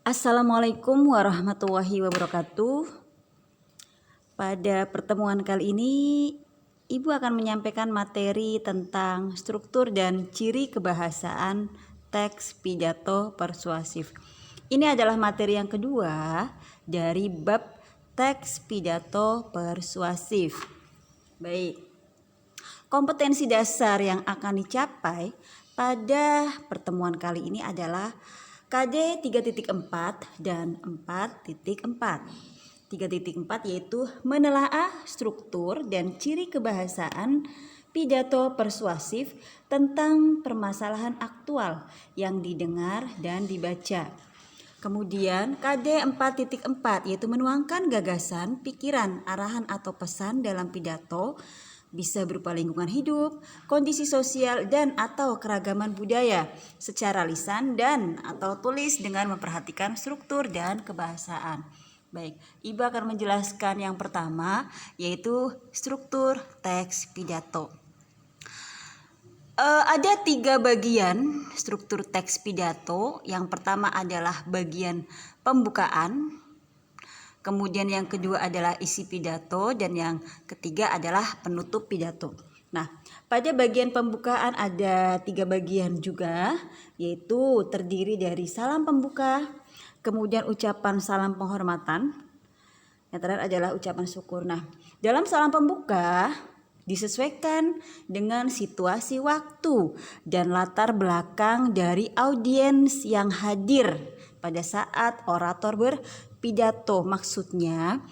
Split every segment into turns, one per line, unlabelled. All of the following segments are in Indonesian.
Assalamualaikum warahmatullahi wabarakatuh. Pada pertemuan kali ini, Ibu akan menyampaikan materi tentang struktur dan ciri kebahasaan teks pidato persuasif. Ini adalah materi yang kedua dari bab teks pidato persuasif. Baik, kompetensi dasar yang akan dicapai pada pertemuan kali ini adalah KD 3.4 dan 4.4. 3.4 yaitu menelaah struktur dan ciri kebahasaan pidato persuasif tentang permasalahan aktual yang didengar dan dibaca. Kemudian KD 4.4 yaitu menuangkan gagasan, pikiran, arahan atau pesan dalam pidato, bisa berupa lingkungan hidup, kondisi sosial dan atau keragaman budaya secara lisan dan atau tulis dengan memperhatikan struktur dan kebahasaan. Baik, Ibu akan menjelaskan yang pertama yaitu struktur teks pidato. Ada 3 bagian struktur teks pidato. Yang pertama adalah bagian pembukaan, kemudian yang kedua adalah isi pidato, dan yang ketiga adalah penutup pidato. Nah, pada bagian pembukaan ada 3 bagian juga, yaitu terdiri dari salam pembuka, kemudian ucapan salam penghormatan, yang terakhir adalah ucapan syukur. Nah, dalam salam pembuka disesuaikan dengan situasi waktu dan latar belakang dari audiens yang hadir pada saat orator berpidato. Maksudnya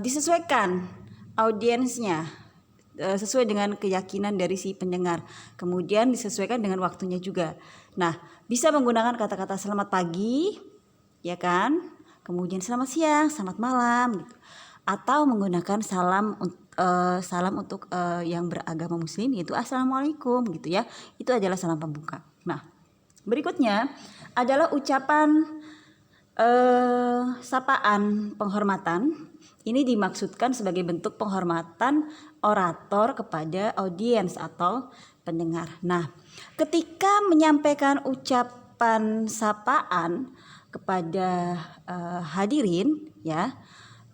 disesuaikan audiensnya sesuai dengan keyakinan dari si pendengar. Kemudian disesuaikan dengan waktunya juga. Nah, bisa menggunakan kata-kata selamat pagi, ya kan? Kemudian selamat siang, selamat malam gitu. Atau menggunakan salam untuk yang beragama muslim, yaitu assalamualaikum gitu ya. Itu adalah salam pembuka. Nah, berikutnya adalah ucapan sapaan penghormatan. Ini dimaksudkan sebagai bentuk penghormatan orator kepada audiens atau pendengar. Nah, ketika menyampaikan ucapan sapaan kepada hadirin, ya,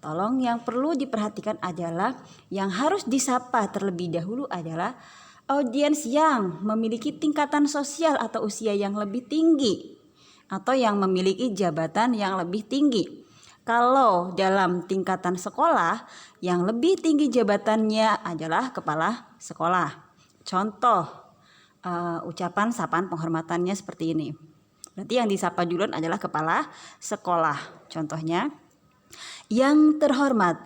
tolong yang perlu diperhatikan adalah yang harus disapa terlebih dahulu adalah audiens yang memiliki tingkatan sosial atau usia yang lebih tinggi atau yang memiliki jabatan yang lebih tinggi. Kalau dalam tingkatan sekolah, yang lebih tinggi jabatannya adalah kepala sekolah. Contoh ucapan sapaan penghormatannya seperti ini. Berarti yang disapa duluan adalah kepala sekolah. Contohnya, yang terhormat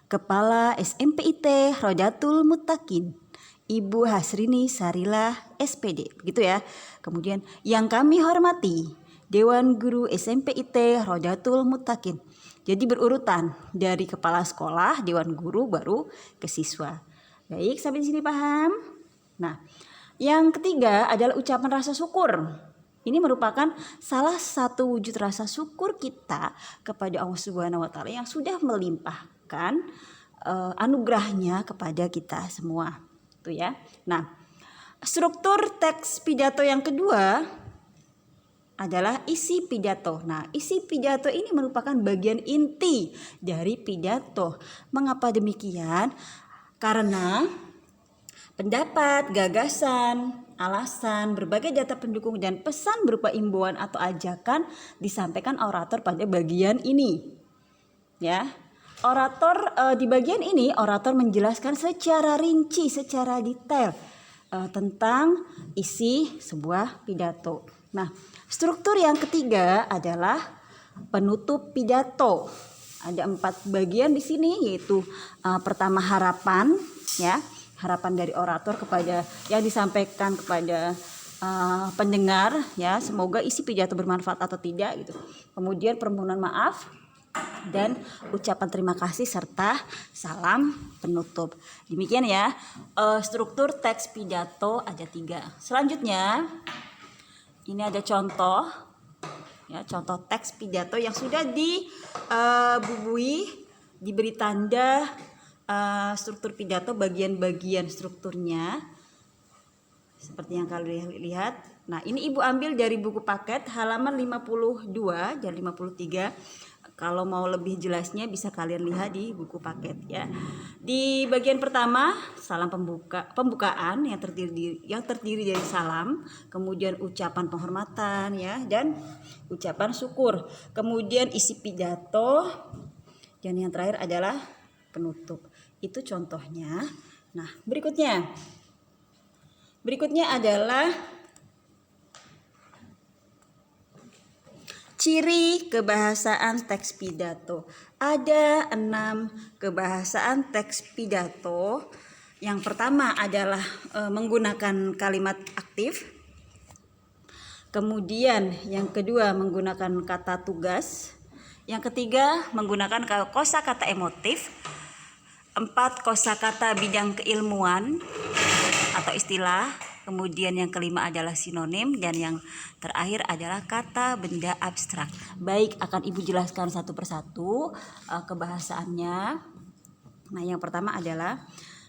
Kepala SMPIT Rodatul Muttaqin Ibu Hasrini Sarilah SPD, begitu ya. Kemudian yang kami hormati Dewan Guru SMPIT Rodatul Muttaqin. Jadi berurutan dari kepala sekolah, dewan guru, baru ke siswa. Baik, sampai di sini paham? Nah, yang ketiga adalah ucapan rasa syukur. Ini merupakan salah satu wujud rasa syukur kita kepada Allah Subhanahu wa taala yang sudah melimpahkan anugerahnya kepada kita semua. Tuh ya. Nah, struktur teks pidato yang kedua adalah isi pidato. Nah, isi pidato ini merupakan bagian inti dari pidato. Mengapa demikian? Karena pendapat, gagasan, alasan, berbagai data pendukung dan pesan berupa imbauan atau ajakan disampaikan orator pada bagian ini. Ya. Orator di bagian ini orator menjelaskan secara rinci, secara detail tentang isi sebuah pidato. Nah, struktur yang ketiga adalah penutup pidato. Ada 4 bagian di sini, yaitu pertama harapan, ya. Harapan dari orator kepada yang disampaikan kepada pendengar, ya, semoga isi pidato bermanfaat atau tidak gitu. Kemudian permohonan maaf dan ucapan terima kasih serta salam penutup. Demikian ya, struktur teks pidato ada 3. Selanjutnya ini ada contoh, ya, contoh teks pidato yang sudah dibubui, diberi tanda struktur pidato, bagian-bagian strukturnya seperti yang kalian lihat. Nah, ini Ibu ambil dari buku paket halaman 52 dan 53. Kalau mau lebih jelasnya bisa kalian lihat di buku paket ya. Di bagian pertama salam pembukaan yang terdiri dari salam, kemudian ucapan penghormatan ya, dan ucapan syukur. Kemudian isi pidato, dan yang terakhir adalah penutup. Itu contohnya. Nah, berikutnya adalah ciri kebahasaan teks pidato. Ada 6 kebahasaan teks pidato. Yang pertama adalah menggunakan kalimat aktif. Kemudian yang kedua menggunakan kata tugas. Yang ketiga menggunakan kosakata emotif. 4 kosakata bidang keilmuan atau istilah. Kemudian yang kelima adalah sinonim, dan yang terakhir adalah kata benda abstrak. Baik, akan Ibu jelaskan satu persatu kebahasaannya. Nah, yang pertama adalah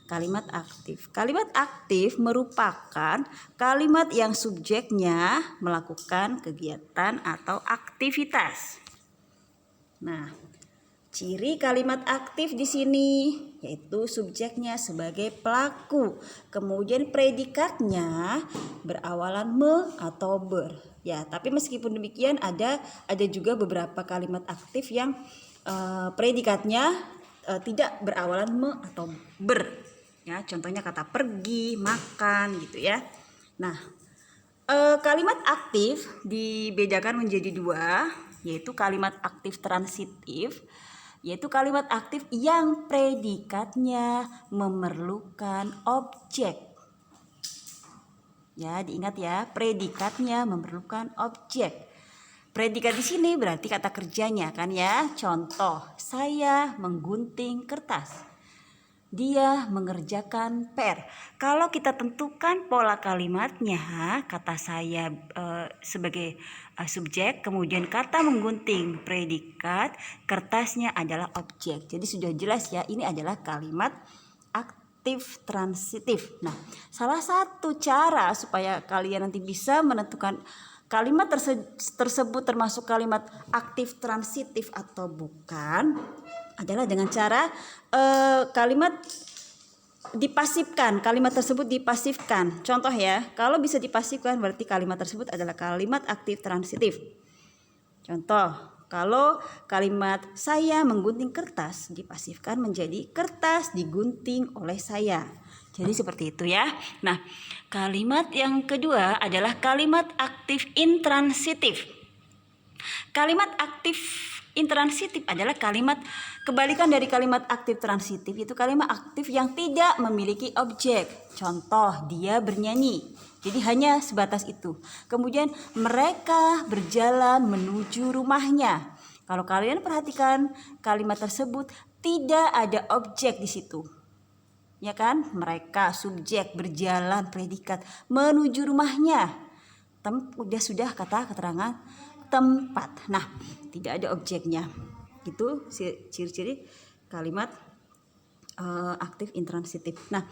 kalimat aktif. Kalimat aktif merupakan kalimat yang subjeknya melakukan kegiatan atau aktivitas. Nah, ciri kalimat aktif di sini yaitu subjeknya sebagai pelaku, kemudian predikatnya berawalan me atau ber. Ya, tapi meskipun demikian ada juga beberapa kalimat aktif yang predikatnya tidak berawalan me atau ber. Ya, contohnya kata pergi, makan gitu ya. Nah, kalimat aktif dibedakan menjadi 2, yaitu kalimat aktif transitif, yaitu kalimat aktif yang predikatnya memerlukan objek. Ya, diingat ya, predikatnya memerlukan objek. Predikat di sini berarti kata kerjanya kan ya. Contoh, saya menggunting kertas. Dia mengerjakan PR. Kalau kita tentukan pola kalimatnya, kata saya sebagai subjek, kemudian kata menggunting predikat, kertasnya adalah objek. Jadi sudah jelas ya, ini adalah kalimat aktif transitif. Nah, salah satu cara supaya kalian nanti bisa menentukan kalimat tersebut termasuk kalimat aktif transitif atau bukan adalah dengan cara kalimat dipasifkan. Kalimat tersebut dipasifkan. Contoh ya, kalau bisa dipasifkan berarti kalimat tersebut adalah kalimat aktif transitif. Contoh, kalau kalimat saya menggunting kertas dipasifkan menjadi kertas digunting oleh saya. Jadi seperti itu ya. Nah, kalimat yang kedua adalah kalimat aktif intransitif. Kalimat aktif intransitif adalah kalimat kebalikan dari kalimat aktif transitif, itu kalimat aktif yang tidak memiliki objek. Contoh, dia bernyanyi. Jadi hanya sebatas itu. Kemudian mereka berjalan menuju rumahnya. Kalau kalian perhatikan kalimat tersebut tidak ada objek di situ. Ya kan? Mereka subjek, berjalan predikat, menuju rumahnya. Sudah kata keterangan tempat. Nah, tidak ada objeknya. Itu ciri-ciri kalimat aktif intransitif. Nah,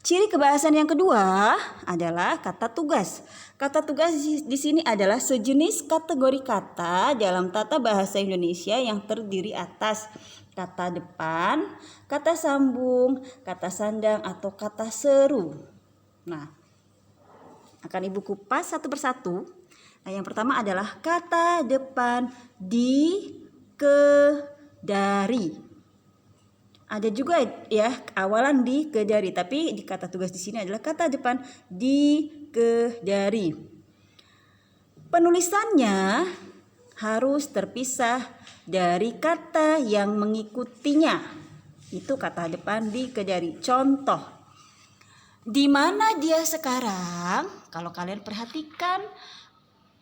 ciri kebahasan yang kedua adalah kata tugas. Kata tugas di sini adalah sejenis kategori kata dalam tata bahasa Indonesia yang terdiri atas kata depan, kata sambung, kata sandang atau kata seru. Nah, akan Ibu kupas satu persatu. Nah, yang pertama adalah kata depan di, ke, dari. Ada juga ya awalan di, ke, dari, tapi di kata tugas di sini adalah kata depan di, ke, dari. Penulisannya harus terpisah dari kata yang mengikutinya. Itu kata depan di, ke, dari. Contoh, di mana dia sekarang? Kalau kalian perhatikan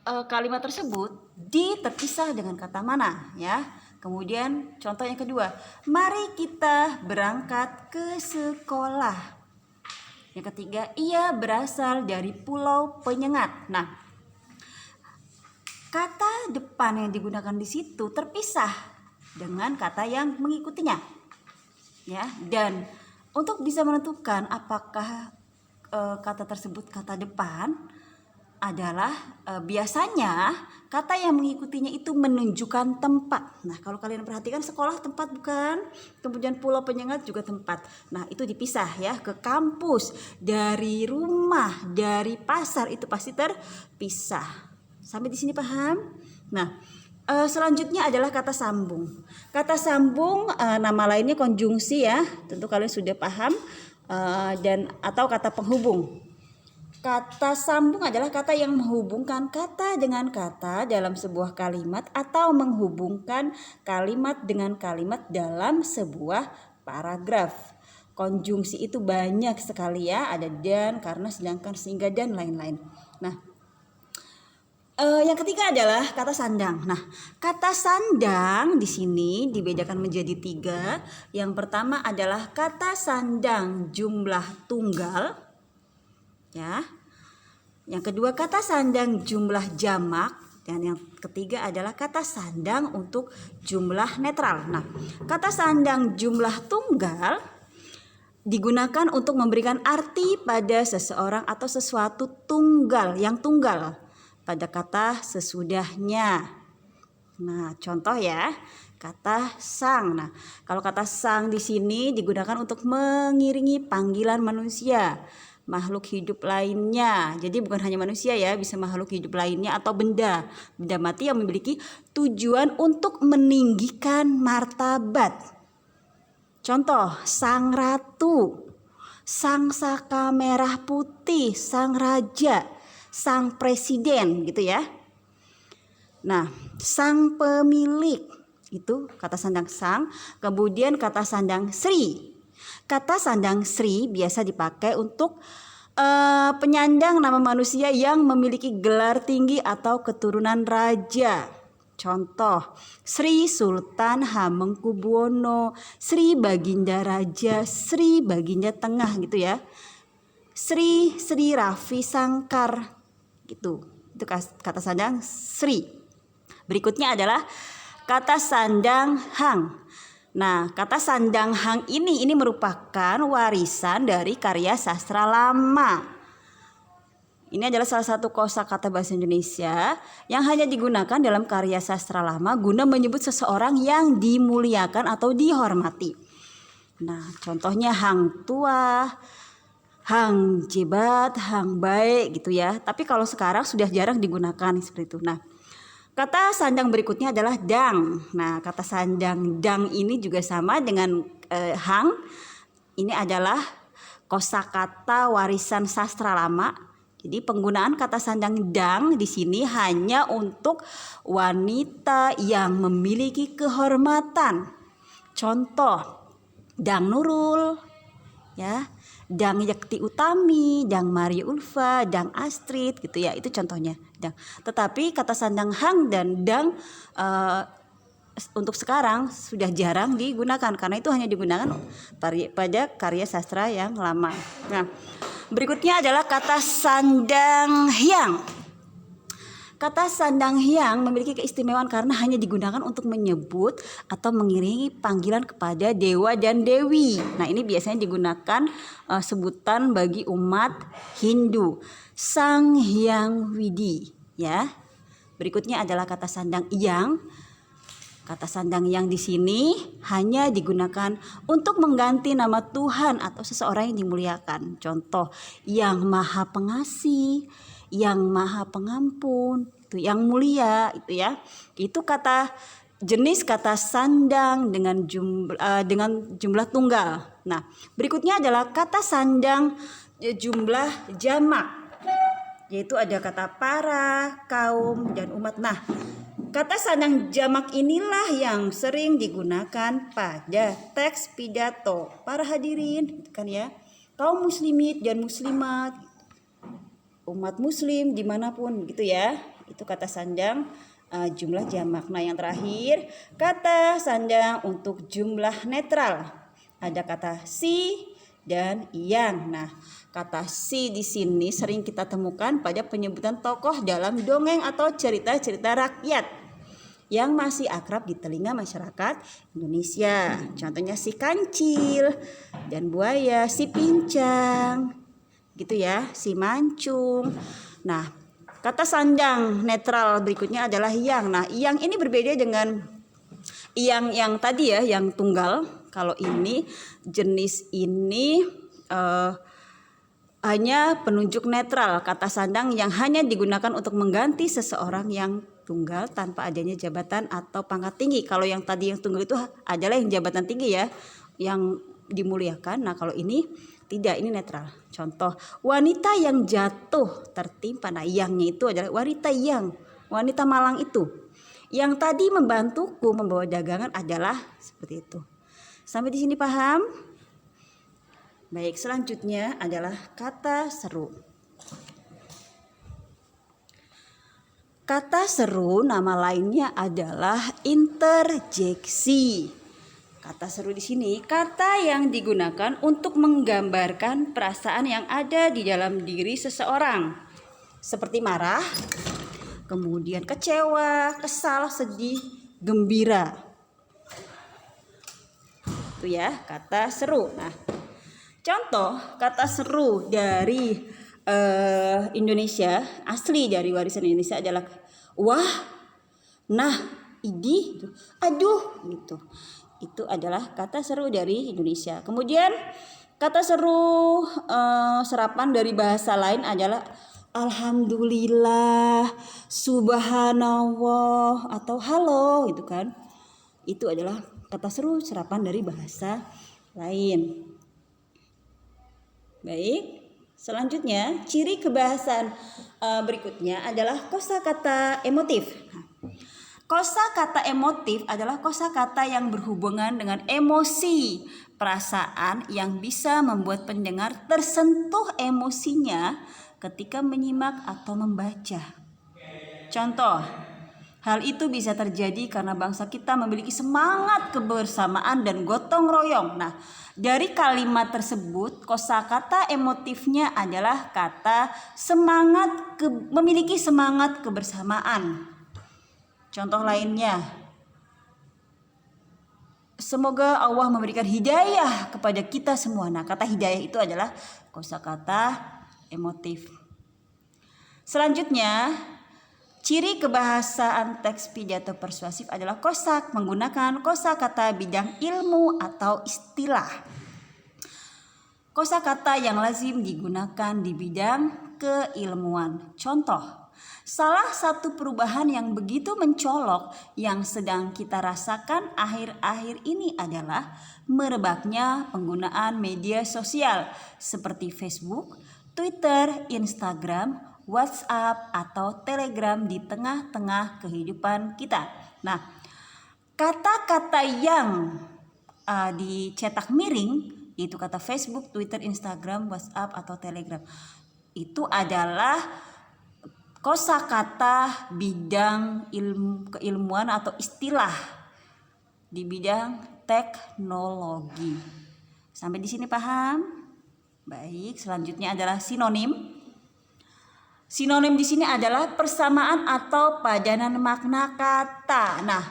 kalimat tersebut di terpisah dengan kata mana ya. Kemudian contoh yang kedua, mari kita berangkat ke sekolah. Yang ketiga, ia berasal dari Pulau Penyengat. Nah, kata depan yang digunakan di situ terpisah dengan kata yang mengikutinya. Ya, dan untuk bisa menentukan apakah kata tersebut kata depan, adalah biasanya kata yang mengikutinya itu menunjukkan tempat. Nah, kalau kalian perhatikan sekolah tempat bukan? Kemudian pulau penyengat juga tempat. Nah, itu dipisah ya, ke kampus, dari rumah, dari pasar itu pasti terpisah. Sampai di sini paham? Nah, selanjutnya adalah kata sambung. Kata sambung nama lainnya konjungsi ya. Tentu kalian sudah paham dan atau kata penghubung. Kata sambung adalah kata yang menghubungkan kata dengan kata dalam sebuah kalimat atau menghubungkan kalimat dengan kalimat dalam sebuah paragraf. Konjungsi itu banyak sekali ya, ada dan, karena, sedangkan, sehingga, dan lain-lain. Nah, yang ketiga adalah kata sandang. Nah, kata sandang di sini dibedakan menjadi 3. Yang pertama adalah kata sandang jumlah tunggal. Ya. Yang kedua kata sandang jumlah jamak, dan yang ketiga adalah kata sandang untuk jumlah netral. Nah, kata sandang jumlah tunggal digunakan untuk memberikan arti pada seseorang atau sesuatu tunggal, yang tunggal pada kata sesudahnya. Nah, contoh ya, kata sang. Nah, kalau kata sang di sini digunakan untuk mengiringi panggilan manusia, makhluk hidup lainnya. Jadi bukan hanya manusia ya, bisa makhluk hidup lainnya atau benda mati yang memiliki tujuan untuk meninggikan martabat. Contoh, sang ratu, sang saka merah putih, sang raja, sang presiden gitu ya. Nah, sang pemilik itu kata sandang sang. Kemudian kata sandang sri. Kata sandang sri biasa dipakai untuk penyandang nama manusia yang memiliki gelar tinggi atau keturunan raja. Contoh, Sri Sultan Hamengkubuwono, Sri Baginda Raja, Sri Baginda Tengah gitu ya. Sri Ravi Sangkar gitu. Itu kata sandang sri. Berikutnya adalah kata sandang hang. Nah, kata sandang hang ini merupakan warisan dari karya sastra lama. Ini adalah salah satu kosakata bahasa Indonesia yang hanya digunakan dalam karya sastra lama guna menyebut seseorang yang dimuliakan atau dihormati. Nah, contohnya hang tua, hang jebat, hang baik gitu ya. Tapi kalau sekarang sudah jarang digunakan seperti itu. Nah, kata sandang berikutnya adalah dang. Nah, kata sandang dang ini juga sama dengan hang. Ini adalah kosakata warisan sastra lama. Jadi penggunaan kata sandang dang di sini hanya untuk wanita yang memiliki kehormatan. Contoh, Dang Nurul, ya, Dang Yakti Utami, Dang Maria Ulfa, Dang Astrid gitu ya, itu contohnya. Dang. Tetapi kata sandang hang dan dang untuk sekarang sudah jarang digunakan karena itu hanya digunakan pada karya sastra yang lama. Nah, berikutnya adalah kata sandang hyang. Kata sandang hyang memiliki keistimewaan karena hanya digunakan untuk menyebut atau mengiringi panggilan kepada dewa dan dewi. Nah, ini biasanya digunakan sebutan bagi umat Hindu. Sang Hyang Widi, ya. Berikutnya adalah kata sandang yang. Kata sandang yang di sini hanya digunakan untuk mengganti nama Tuhan atau seseorang yang dimuliakan. Contoh, yang maha pengasih, yang maha pengampun, itu yang mulia itu ya. Itu kata jenis kata sandang dengan jumlah tunggal. Nah, berikutnya adalah kata sandang jumlah jamak. Yaitu ada kata para, kaum, dan umat. Nah, kata sandang jamak inilah yang sering digunakan pada teks pidato para hadirin, kan ya, kaum muslimin dan muslimat, umat muslim dimanapun gitu ya. Itu kata sandang jumlah jamak. Nah, yang terakhir kata sandang untuk jumlah netral. Ada kata si dan yang. Nah, kata si di sini sering kita temukan pada penyebutan tokoh dalam dongeng atau cerita-cerita rakyat yang masih akrab di telinga masyarakat Indonesia. Contohnya si kancil dan buaya, si pincang, gitu ya, si mancung. Nah, Kata sandang netral berikutnya adalah yang. Nah, yang ini berbeda dengan yang tadi ya, yang tunggal. Kalau ini jenis ini hanya penunjuk netral, kata sandang yang hanya digunakan untuk mengganti seseorang yang tunggal tanpa adanya jabatan atau pangkat tinggi. Kalau yang tadi yang tunggal itu adalah yang jabatan tinggi ya, yang dimuliakan. Nah, kalau ini tidak, ini netral. Contoh, wanita yang jatuh tertimpa. Nah, yangnya itu adalah wanita malang itu. Yang tadi membantuku membawa dagangan adalah seperti itu. Sampai di sini paham? Baik, selanjutnya adalah kata seru. Kata seru nama lainnya adalah interjeksi. Kata seru di sini kata yang digunakan untuk menggambarkan perasaan yang ada di dalam diri seseorang, seperti marah, kemudian kecewa, kesal, sedih, gembira. Itu ya kata seru. Nah, contoh kata seru dari Indonesia, asli dari warisan Indonesia adalah wah, nah, idih, aduh gitu. Itu adalah kata seru dari Indonesia. Kemudian kata seru serapan dari bahasa lain adalah alhamdulillah, subhanallah, atau halo gitu kan. Itu adalah kata seru serapan dari bahasa lain. Baik, selanjutnya ciri kebahasaan berikutnya adalah kosakata emotif. Kosakata emotif adalah kosakata yang berhubungan dengan emosi, perasaan yang bisa membuat pendengar tersentuh emosinya ketika menyimak atau membaca. Contoh, hal itu bisa terjadi karena bangsa kita memiliki semangat kebersamaan dan gotong royong. Nah, dari kalimat tersebut, kosakata emotifnya adalah kata semangat, memiliki semangat kebersamaan. Contoh lainnya, semoga Allah memberikan hidayah kepada kita semua. Nah, kata hidayah itu adalah kosakata emotif. Selanjutnya, ciri kebahasaan teks pidato persuasif adalah menggunakan kosakata bidang ilmu atau istilah. Kosakata yang lazim digunakan di bidang keilmuan. Contoh, salah satu perubahan yang begitu mencolok yang sedang kita rasakan akhir-akhir ini adalah merebaknya penggunaan media sosial seperti Facebook, Twitter, Instagram, WhatsApp, atau Telegram di tengah-tengah kehidupan kita. Nah, kata-kata yang dicetak miring, yaitu kata Facebook, Twitter, Instagram, WhatsApp, atau Telegram, itu adalah kosakata bidang keilmuan atau istilah di bidang teknologi. Sampai di sini paham? Baik, selanjutnya adalah sinonim. Sinonim di sini adalah persamaan atau padanan makna kata. Nah,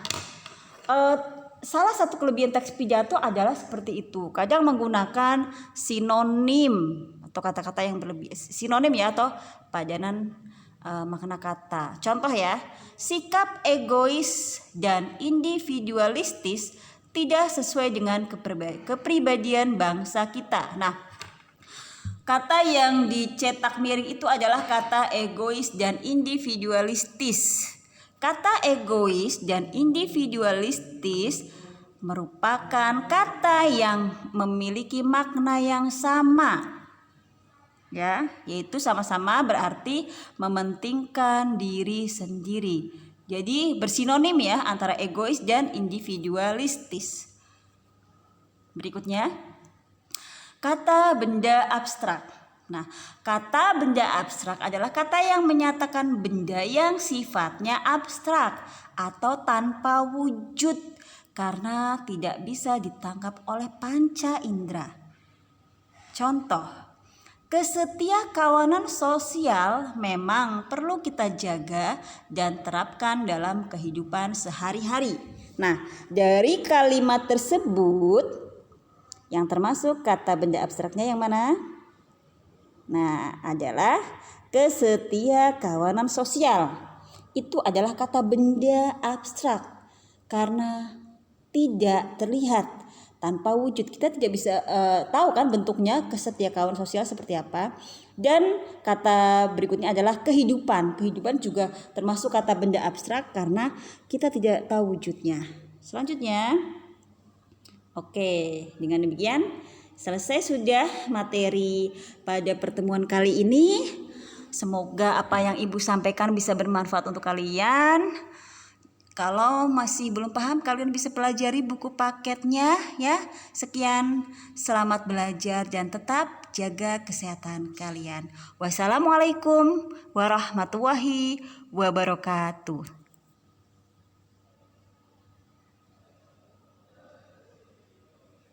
salah satu kelebihan teks pidato adalah seperti itu. Kadang menggunakan sinonim atau kata-kata yang berlebih. Sinonim ya, atau padanan makna kata. Contoh ya, sikap egois dan individualistis tidak sesuai dengan kepribadian bangsa kita. Nah, kata yang dicetak miring itu adalah kata egois dan individualistis. Kata egois dan individualistis merupakan kata yang memiliki makna yang sama. Ya, yaitu sama-sama berarti mementingkan diri sendiri. Jadi bersinonim ya antara egois dan individualistis. Berikutnya, kata benda abstrak. Nah, kata benda abstrak adalah kata yang menyatakan benda yang sifatnya abstrak atau tanpa wujud karena tidak bisa ditangkap oleh panca indera. Contoh, kesetiakawanan sosial memang perlu kita jaga dan terapkan dalam kehidupan sehari-hari. Nah, dari kalimat tersebut yang termasuk kata benda abstraknya yang mana? Nah, adalah Kesetiakawanan sosial itu adalah kata benda abstrak karena tidak terlihat tanpa wujud. Kita tidak bisa tahu kan bentuknya kesetiakawanan sosial seperti apa. Dan kata berikutnya adalah kehidupan. Kehidupan juga termasuk kata benda abstrak karena kita tidak tahu wujudnya. Selanjutnya, oke, dengan demikian selesai sudah materi pada pertemuan kali ini. Semoga apa yang Ibu sampaikan bisa bermanfaat untuk kalian. Kalau masih belum paham, kalian bisa pelajari buku paketnya ya. Sekian, selamat belajar dan tetap jaga kesehatan kalian. Wassalamualaikum warahmatullahi wabarakatuh.